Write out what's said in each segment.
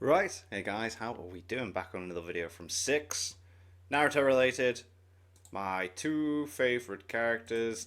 Right, hey guys, how are we doing? Back on another video from 6. Naruto related. My two favourite characters.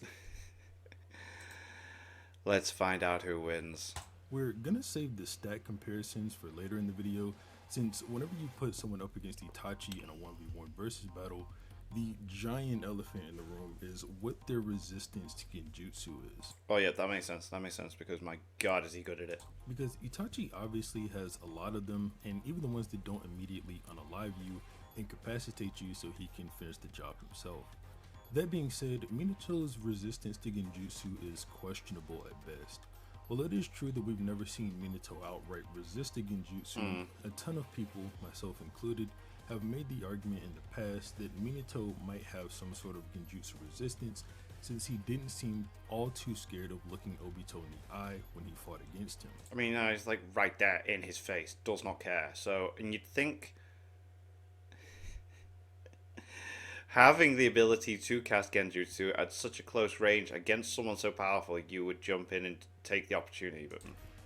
Let's find out who wins. We're gonna save the stat comparisons for later in the video, since whenever you put someone up against Itachi in a 1v1 versus battle, the giant elephant in the room is what their resistance to Genjutsu is. Oh yeah, that makes sense. That makes sense because my god is he good at it. Because Itachi obviously has a lot of them, and even the ones that don't immediately unalive you, incapacitate you so he can finish the job himself. That being said, Minato's resistance to Genjutsu is questionable at best. While it is true that we've never seen Minato outright resist a Genjutsu, a ton of people, myself included, have made the argument in the past that Minato might have some sort of Genjutsu resistance, since he didn't seem all too scared of looking Obito in the eye when he fought against him. I mean, it's like right there in his face, does not care. So, and you'd think having the ability to cast Genjutsu at such a close range against someone so powerful, you would jump in and take the opportunity, but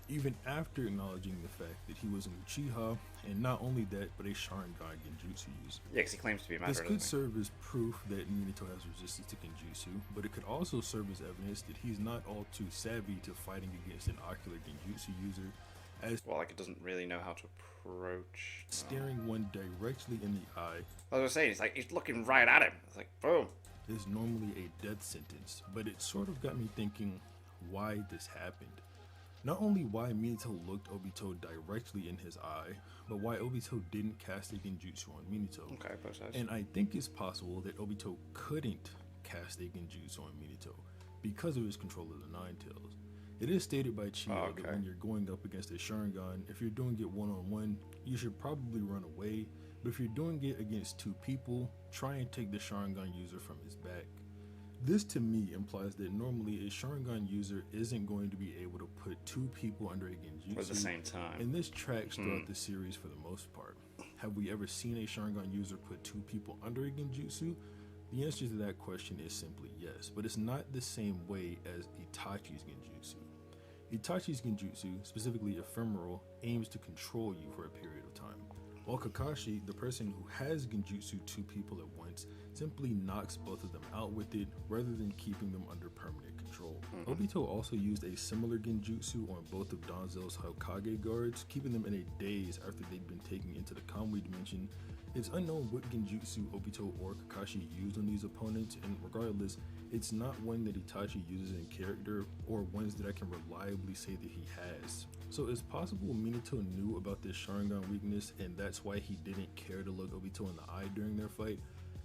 Even after acknowledging the fact that he was an Uchiha, and not only that, but a Sharingan Genjutsu user. yeah, because he claims to be a This master. could serve as proof that Minato has resistance to Genjutsu, but it could also serve as evidence that he's not all too savvy to fighting against an ocular Genjutsu user, as Well, like it doesn't really know how to approach. staring one directly in the eye I was saying, it's like he's looking right at him. It's like boom. is normally a death sentence, but it sort of got me thinking why this happened. Not only why Minato looked Obito directly in his eye, but why Obito didn't cast a Genjutsu on Minato. Okay, both sides. And I think it's possible that Obito couldn't cast a Genjutsu on Minato because of his control of the Nine Tails. It is stated by Chiyo that when you're going up against a Sharingan, if you're doing it one-on-one, you should probably run away, but if you're doing it against two people, try and take the Sharingan user from his back. This to me implies that normally a Sharingan user isn't going to be able to put two people under a Genjutsu At the same time. and this tracks throughout the series for the most part. Have we ever seen a Sharingan user put two people under a Genjutsu? The answer to that question is simply yes, but it's not the same way as Itachi's Genjutsu. Itachi's Genjutsu, specifically Ephemeral, aims to control you for a period of time, while Kakashi, the person who has Genjutsu two people at once, simply knocks both of them out with it rather than keeping them under permanent control. Obito also used a similar Genjutsu on both of Danzo's Hokage guards, keeping them in a daze after they'd been taken into the Kamui dimension. It's unknown what Genjutsu Obito or Kakashi used on these opponents, and regardless, it's not one that Itachi uses in character or ones that I can reliably say that he has. So it's possible Minato knew about this Sharingan weakness and that's why he didn't care to look Obito in the eye during their fight.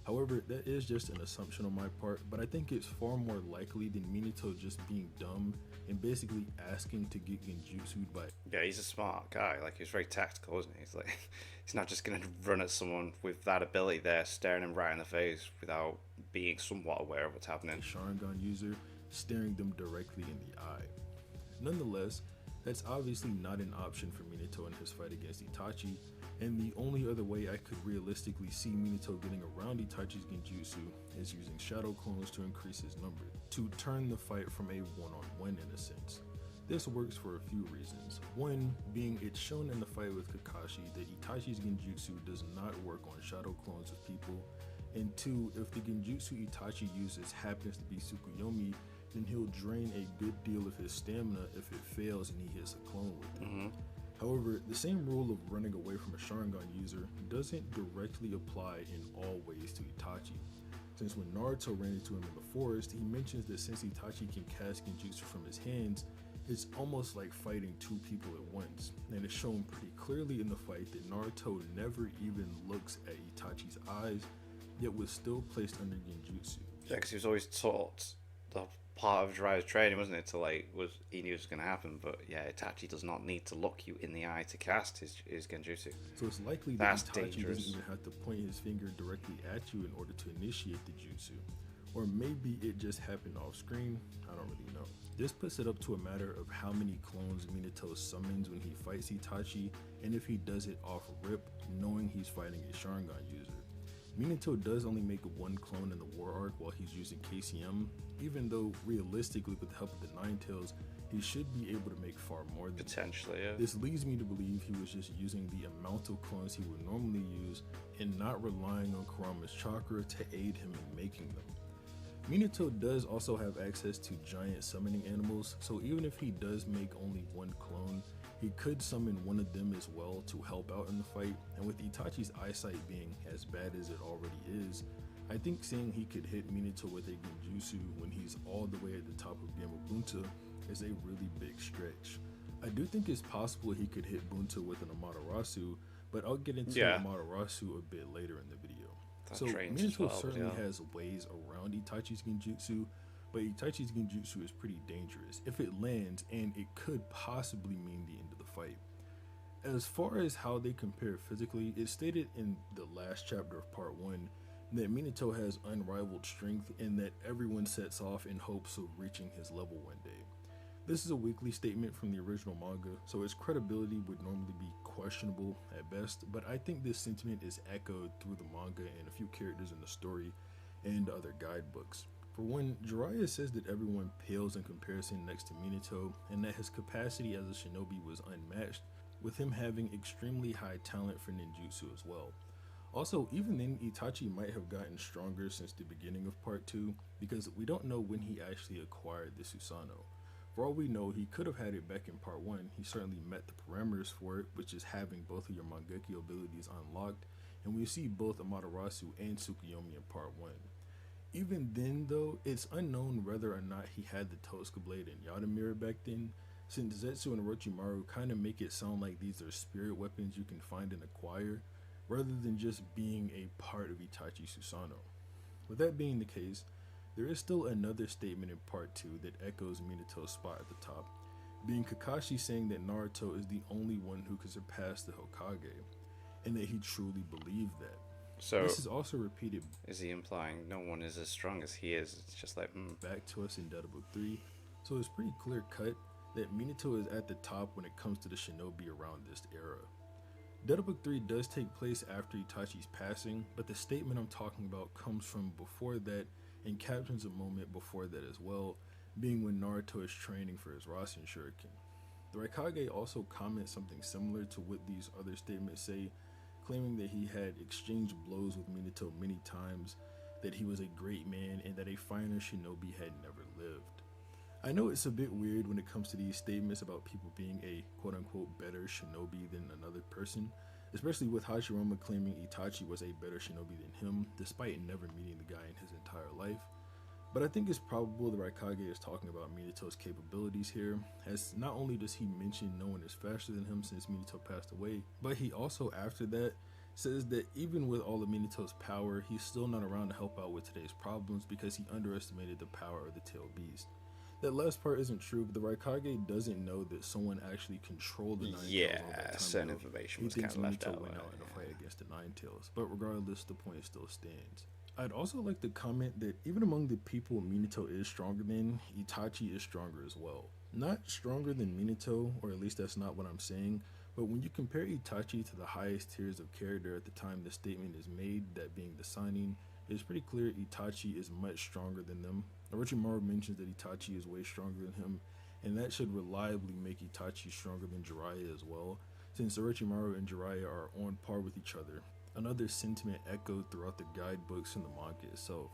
However, that is just an assumption on my part, but I think it's far more likely than Minato just being dumb and basically asking to get Genjutsu'd by. Yeah, he's a smart guy. Like, he's very tactical, isn't he? He's like, he's not just gonna run at someone with that ability there, staring him right in the face without being somewhat aware of what's happening. A Sharingan user staring them directly in the eye. Nonetheless, that's obviously not an option for Minato in his fight against Itachi, and the only other way I could realistically see Minato getting around Itachi's Genjutsu is using shadow clones to increase his number, to turn the fight from a one-on-one in a sense. This works for a few reasons. One being it's shown in the fight with Kakashi that Itachi's Genjutsu does not work on shadow clones of people, and two, if the Genjutsu Itachi uses happens to be Tsukuyomi, then he'll drain a good deal of his stamina if it fails and he hits a clone with it. However, the same rule of running away from a Sharingan user doesn't directly apply in all ways to Itachi. Since when Naruto ran into him in the forest, he mentions that since Itachi can cast Genjutsu from his hands, it's almost like fighting two people at once, and it's shown pretty clearly in the fight that Naruto never even looks at Itachi's eyes, yet was still placed under Genjutsu. Yeah, because he was always taught the part of Jiraiya's training, wasn't it? To like, he knew it was going to happen, but yeah, Itachi does not need to look you in the eye to cast his Genjutsu. So it's likely that That's Itachi dangerous. doesn't even have to point his finger directly at you in order to initiate the jutsu. Or maybe it just happened off screen, I don't really know. This puts it up to a matter of how many clones Minato summons when he fights Itachi, and if he does it off rip, knowing he's fighting a Sharingan user. Minato does only make one clone in the war arc while he's using KCM, even though realistically with the help of the Nine Tails, he should be able to make far more than that. Potentially, yeah. This leads me to believe he was just using the amount of clones he would normally use and not relying on Kurama's chakra to aid him in making them. Minato does also have access to giant summoning animals, so even if he does make only one clone, he could summon one of them as well to help out in the fight, and with Itachi's eyesight being as bad as it already is, I think saying he could hit Minato with a genjutsu when he's all the way at the top of Gamabunta is a really big stretch. I do think it's possible he could hit Bunta with an Amaterasu, but I'll get into Amaterasu a bit later in the video. So Minato certainly has ways around Itachi's genjutsu, but Itachi's genjutsu is pretty dangerous if it lands, and it could possibly mean the end of the fight. As far as how they compare physically, it's stated in the last chapter of part 1 that Minato has unrivaled strength and that everyone sets off in hopes of reaching his level one day. This is a weekly statement from the original manga, so its credibility would normally be questionable at best, but I think this sentiment is echoed through the manga and a few characters in the story and other guidebooks. For one, Jiraiya says that everyone pales in comparison next to Minato, and that his capacity as a shinobi was unmatched, with him having extremely high talent for ninjutsu as well. Also, even then, Itachi might have gotten stronger since the beginning of part 2, because we don't know when he actually acquired the Susanoo. For all we know, he could have had it back in part 1. He certainly met the parameters for it, which is having both of your Mangekyo abilities unlocked, and we see both Amaterasu and Tsukuyomi in part 1. Even then though, it's unknown whether or not he had the Tosuka Blade and Yada Mirror back then, since Zetsu and Orochimaru kinda make it sound like these are spirit weapons you can find and acquire, rather than just being a part of Itachi Susanoo. With that being the case, there is still another statement in part 2 that echoes Minato's spot at the top, being Kakashi saying that Naruto is the only one who can surpass the Hokage, and that he truly believed that. So this is also repeated. Is he implying no one is as strong as he is? It's just like, back to us in Data Book 3, so it's pretty clear cut that Minato is at the top when it comes to the shinobi around this era. Data Book 3 does take place after Itachi's passing, but the statement I'm talking about comes from before that and captures a moment before that as well, being when Naruto is training for his Rasen Shuriken. The Raikage also comments something similar to what these other statements say, claiming that he had exchanged blows with Minato many times, that he was a great man, and that a finer shinobi had never lived. I know it's a bit weird when it comes to these statements about people being a quote-unquote better shinobi than another person, especially with Hashirama claiming Itachi was a better shinobi than him, despite never meeting the guy in his entire life. But I think it's probable the Raikage is talking about Minato's capabilities here, as not only does he mention no one is faster than him since Minato passed away, but he also after that says that even with all of Minato's power, he's still not around to help out with today's problems because he underestimated the power of the Tailed Beast. That last part isn't true, but the Raikage doesn't know that someone actually controlled the Nine Tails all that time certain ago. information He was thinks kind of left Minato out. went out in a fight against the Nine Tails, but regardless, the point still stands. I'd also like to comment that even among the people Minato is stronger than, Itachi is stronger as well. Not stronger than Minato, or at least that's not what I'm saying, but when you compare Itachi to the highest tiers of character at the time the statement is made, that being the signing, it's pretty clear Itachi is much stronger than them. Orochimaru mentions that Itachi is way stronger than him, and that should reliably make Itachi stronger than Jiraiya as well, since Orochimaru and Jiraiya are on par with each other. Another sentiment echoed throughout the guidebooks and the manga itself.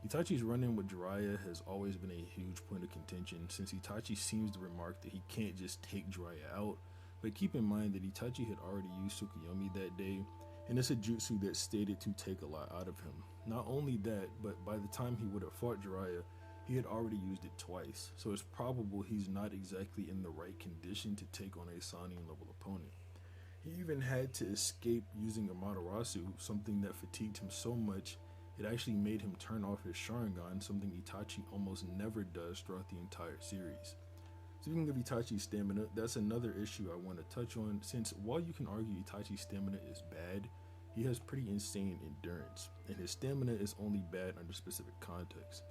Itachi's run-in with Jiraiya has always been a huge point of contention, since Itachi seems to remark that he can't just take Jiraiya out, but keep in mind that Itachi had already used Tsukuyomi that day, and it's a jutsu that stated to take a lot out of him. Not only that, but by the time he would have fought Jiraiya, he had already used it twice, so it's probable he's not exactly in the right condition to take on a Sannin level opponent. He even had to escape using Amaterasu, something that fatigued him so much it actually made him turn off his Sharingan, something Itachi almost never does throughout the entire series. Speaking of Itachi's stamina, that's another issue I want to touch on, since while you can argue Itachi's stamina is bad, he has pretty insane endurance, and his stamina is only bad under specific context.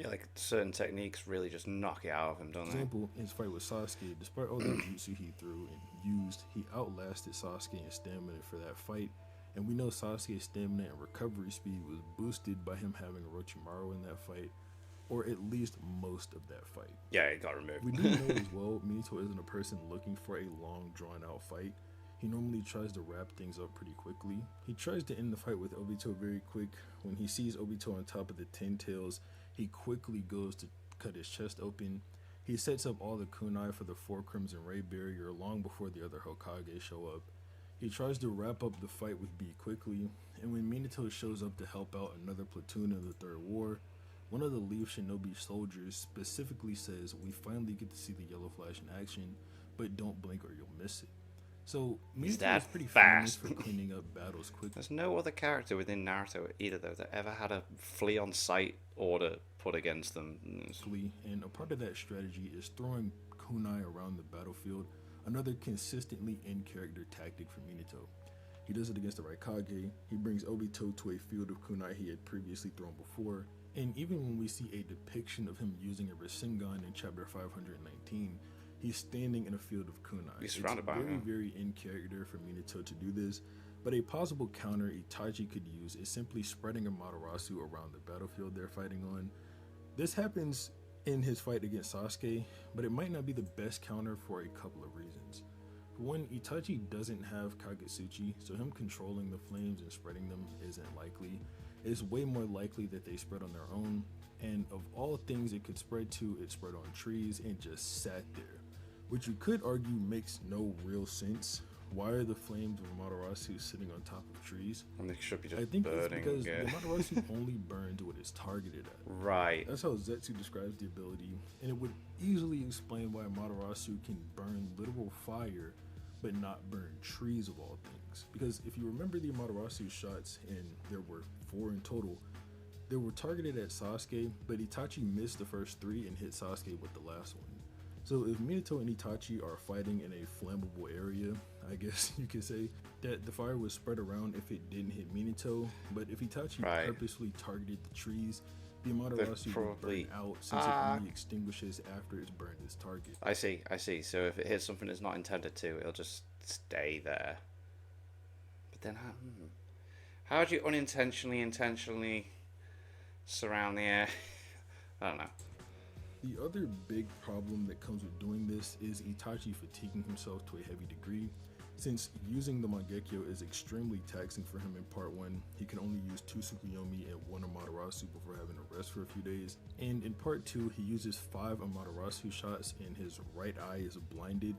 Like certain techniques really just knock it out of him, don't they? For example, in his fight with Sasuke, despite all the jutsu he threw and used, he outlasted Sasuke in stamina for that fight, and we know Sasuke's stamina and recovery speed was boosted by him having Orochimaru in that fight. or at least most of that fight. Yeah, it got We do removed. know as well, Minato isn't a person looking for a long, drawn out fight. He normally tries to wrap things up pretty quickly. He tries to end the fight with Obito very quick. When he sees Obito on top of the Ten Tails, he quickly goes to cut his chest open. He sets up all the kunai for the Four Crimson Ray barrier long before the other Hokage show up. He tries to wrap up the fight with B quickly, and when Minato shows up to help out another platoon in the Third War, one of the Leaf Shinobi soldiers specifically says, "We finally get to see the Yellow Flash in action, but don't blink or you'll miss it." So He's Minato that is pretty famous fast. for cleaning up battles quickly. There's no other character within Naruto either, though, that ever had a flee on sight order put against them. And a part of that strategy is throwing kunai around the battlefield, another consistently in character tactic for Minato. He does it against the Raikage. He brings Obito to a field of kunai he had previously thrown before, and even when we see a depiction of him using a Rasengan in chapter 519, he's standing in a field of kunai. He's surrounded by very, him. very in character for Minato to do this, but a possible counter Itachi could use is simply spreading a Matarasu around the battlefield they're fighting on. This happens in his fight against Sasuke, but it might not be the best counter for a couple of reasons. For one, Itachi doesn't have Kagetsuchi, so him controlling the flames and spreading them isn't likely. It's way more likely that they spread on their own, and of all things it could spread to, it spread on trees and just sat there, which you could argue makes no real sense. Why are the flames of Amaterasu sitting on top of trees? And they should be just I think burning. it's because Yeah. the Amaterasu only burns what it's targeted at. Right. That's how Zetsu describes the ability, and it would easily explain why Amaterasu can burn literal fire, but not burn trees of all things. Because if you remember the Amaterasu shots, and there were 4 in total, they were targeted at Sasuke, but Itachi missed the first 3 and hit Sasuke with the last one. So if Minato and Itachi are fighting in a flammable area, I guess you could say that the fire would spread around if it didn't hit Minato, but if Itachi Right. purposely targeted the trees, the Amaterasu would probably- burn out since it only extinguishes after it's burned its target. I see. So if it hits something it's not intended to, it'll just stay there. But then how do you intentionally surround the air? I don't know. The other big problem that comes with doing this is Itachi fatiguing himself to a heavy degree. Since using the Mangekyo is extremely taxing for him in part 1, he can only use 2 Tsukuyomi and 1 Amaterasu before having to rest for a few days. And in part 2, he uses 5 Amaterasu shots and his right eye is blinded.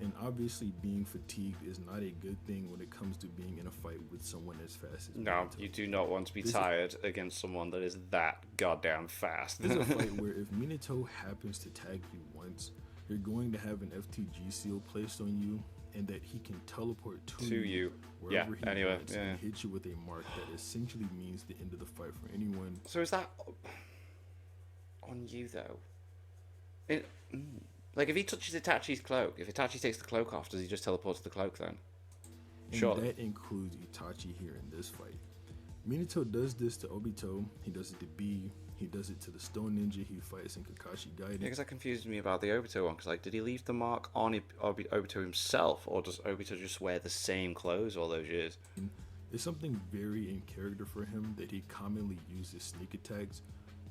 And obviously being fatigued is not a good thing when it comes to being in a fight with someone as fast as No, Minato. you do not want to be tired against someone that is that goddamn fast. This is a fight where if Minato happens to tag you once, you're going to have an FTG seal placed on you, and that he can teleport to you wherever he wants and hit you with a mark that essentially means the end of the fight for anyone. So is that on you though? Like if he touches Itachi's cloak, if Itachi takes the cloak off, does he just teleport to the cloak then? And Sure. that includes Itachi here in this fight. Minato does this to Obito, he does it to B, he does it to the Stone Ninja he fights in Kakashi Gaiden. Yeah, because that confused me about the Obito one. Because like, did he leave the mark on Obito himself, or does Obito just wear the same clothes all those years? It's something very in character for him that he commonly uses sneak attacks,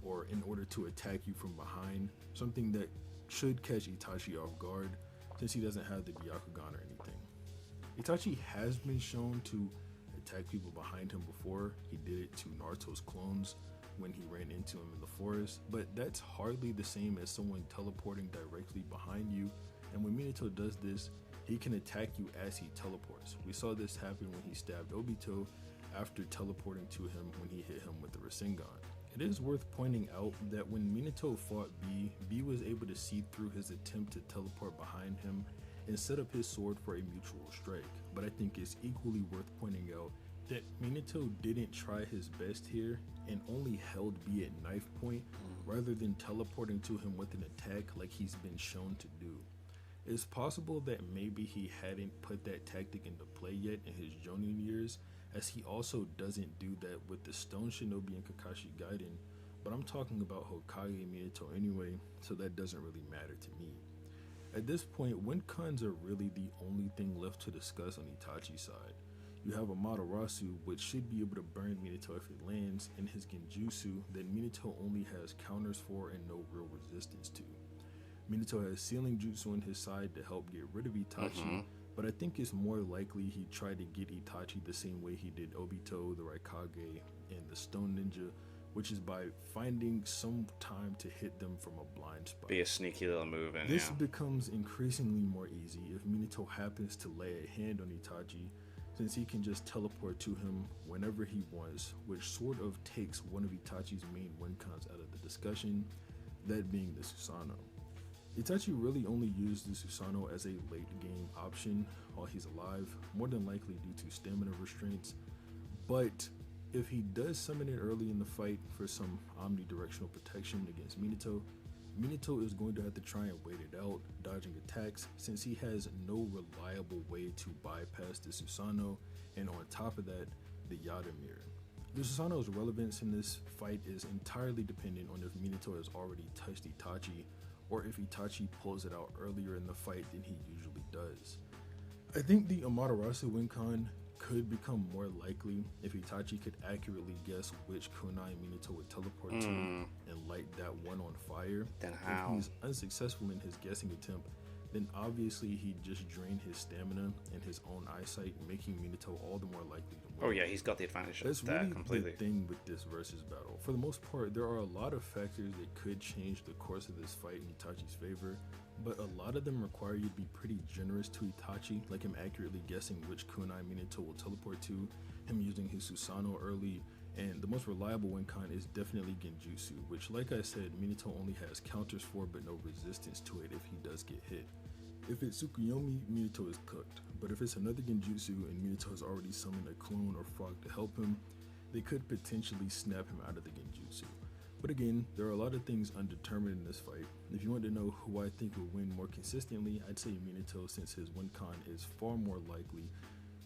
or in order to attack you from behind, something that should catch Itachi off guard since he doesn't have the Byakugan or anything. Itachi has been shown to attack people behind him before. He did it to Naruto's clones when he ran into him in the forest, but that's hardly the same as someone teleporting directly behind you. And when Minato does this, he can attack you as he teleports. We saw this happen when he stabbed Obito after teleporting to him when he hit him with the Rasengan. It is worth pointing out that when Minato fought B was able to see through his attempt to teleport behind him and set up his sword for a mutual strike. But I think it's equally worth pointing out that Minato didn't try his best here and only held B at knife point rather than teleporting to him with an attack like he's been shown to do. It's possible that maybe he hadn't put that tactic into play yet in his Jonin years, as he also doesn't do that with the Stone Shinobi and Kakashi Gaiden, but I'm talking about Hokage Minato anyway, so that doesn't really matter to me. At this point, wind cons are really the only thing left to discuss on Itachi's side. You have Amaterasu, which should be able to burn Minato if it lands, and his Genjutsu that Minato only has counters for and no real resistance to. Minato has Sealing Jutsu on his side to help get rid of Itachi, but I think it's more likely he tried to get Itachi the same way he did Obito, the Raikage, and the Stone Ninja, which is by finding some time to hit them from a blind spot. Be a sneaky little move in, This becomes increasingly more easy if Minato happens to lay a hand on Itachi, since he can just teleport to him whenever he wants, which sort of takes one of Itachi's main win-cons out of the discussion, that being the Susanoo. Itachi really only used the Susanoo as a late game option while he's alive, more than likely due to stamina restraints, but if he does summon it early in the fight for some omnidirectional protection against Minato, Minato is going to have to try and wait it out, dodging attacks, since he has no reliable way to bypass the Susanoo, and on top of that, the Yada Mirror. The Susanoo's relevance in this fight is entirely dependent on if Minato has already touched Itachi, or if Itachi pulls it out earlier in the fight than he usually does. I think the Amaterasu win con could become more likely if Itachi could accurately guess which kunai Minato would teleport to and light that one on fire. Then how? If he's unsuccessful in his guessing attempt, then obviously he'd just drain his stamina and his own eyesight, making Minato all the more likely to win. Oh yeah, he's got the advantage That's there really completely. the thing with this versus battle. For the most part, there are a lot of factors that could change the course of this fight in Itachi's favor, but a lot of them require you to be pretty generous to Itachi, like him accurately guessing which kunai Minato will teleport to, him using his Susanoo early, and the most reliable win con is definitely Genjutsu, which, like I said, Minato only has counters for but no resistance to it if he does get hit. If it's Tsukuyomi, Minato is cooked, but if it's another Genjutsu and Minato has already summoned a clone or frog to help him, they could potentially snap him out of the Genjutsu. But again, there are a lot of things undetermined in this fight. If you want to know who I think will win more consistently, I'd say Minato, since his win con is far more likely,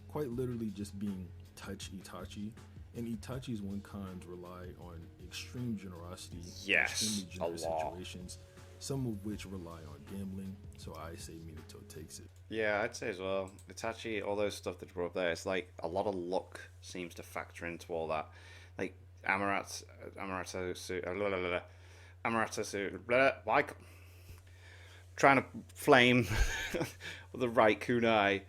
quite literally just being touch Itachi, and Itachi's win cons rely on extreme generosity, Yes, extremely generous a lot. situations, some of which rely on gambling, so I say Minato takes it. Yeah, I'd say as well. Itachi, all those stuff that you brought up there, it's like a lot of luck seems to factor into all that. Like Amaratu, why? Trying to flame the right kunai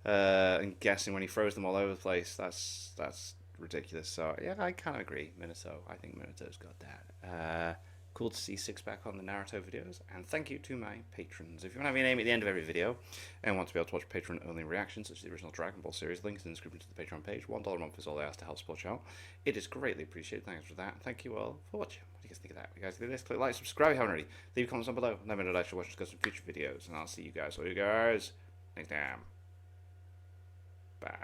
and guessing when he throws them all over the place. That's ridiculous. So yeah, I kind of agree. Minato. I think Minato's got that. Cool to see Six back on the Naruto videos, and thank you to my patrons. If you want to have your name at the end of every video and want to be able to watch Patreon-only reactions, such as the original Dragon Ball series, links in the description to the Patreon page. $1 a month is all I ask to help support the channel. It is greatly appreciated. Thanks for that. Thank you all for watching. What do you guys think of that? If you guys do this, click like, subscribe if you haven't already. Leave comments down below. Let me know that I should watch and discuss some future videos, and I'll see you guys next time. Bye.